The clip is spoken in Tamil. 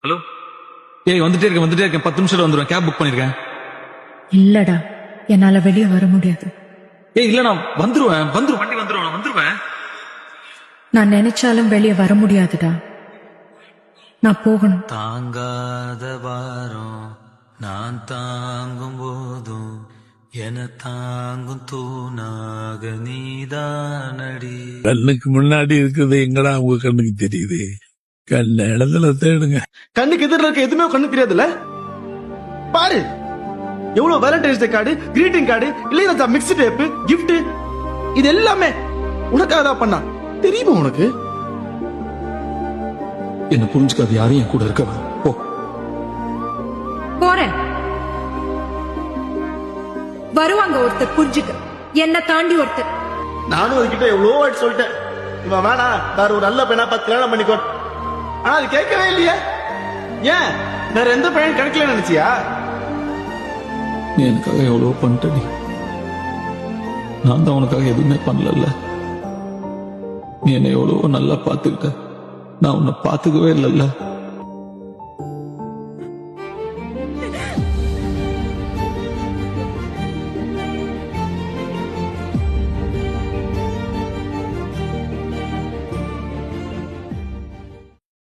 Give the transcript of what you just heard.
ஹலோ. ஏய், வந்துட்டே இருக்கேன் 10 நிமிஷத்துல வந்துருவேன். கேப் புக் பண்ணிருக்கேன். இல்லடா, என்னால வெளியே வர முடியாது. ஏய், இல்ல நான் வந்துருவேன். வண்டி வந்துருவேன். நான் வந்துருவேன். நான் நினைச்சாலும் வெளியே வர முடியாதுடா. நான் போகணும். தாங்காத வாரம் நான் தாங்கும் போதும் என தாங்கும் தூணாக நீதானடி. கண்ணுக்கு முன்னாடி இருக்குது எங்கடா உங்க கண்ணுக்கு தெரியுது? கண்ண இடத்துல தேடுங்க. கண்ணுக்கு எதிரில் இருக்க எதுவுமே கண்ணு தெரியாதுல்ல. பாரு, எவ்வளவு Valentine's day card, greeting card, இல்ல மிக்ஸ் டேப், கிஃப்ட், இது எல்லாமே உனக்காக தான் பண்ணா. தெரியுமா உனக்கு? என்ன புரிஞ்சுக்காது யாரும் என் கூட இருக்க போ. போறேன். வருவாங்க ஒருத்தர் புரிஞ்சுக்க, என்ன தாண்டி ஒருத்தர். நானும் அதுகிட்ட எவ்வளோ வாட்டி சொல்லிட்டேன், இவன் வேணா வேற ஒரு நல்ல பையனா பார்த்து கல்யாணம் பண்ணிக்கோ. ஆனா அது கேட்கவே இல்லையே. ஏன் வேற எந்த பையன் கிடைக்கல நினைச்சியா? நீ எனக்காக எவ்வளவு பண்ணிட்ட. நான் தான் உனக்காக எதுவுமே பண்ணல. நீ என்னை எவ்வளவோ நல்லா பாத்துக்கிட்ட, நான் உன்னை பாத்துக்கவே இல்லைல்ல.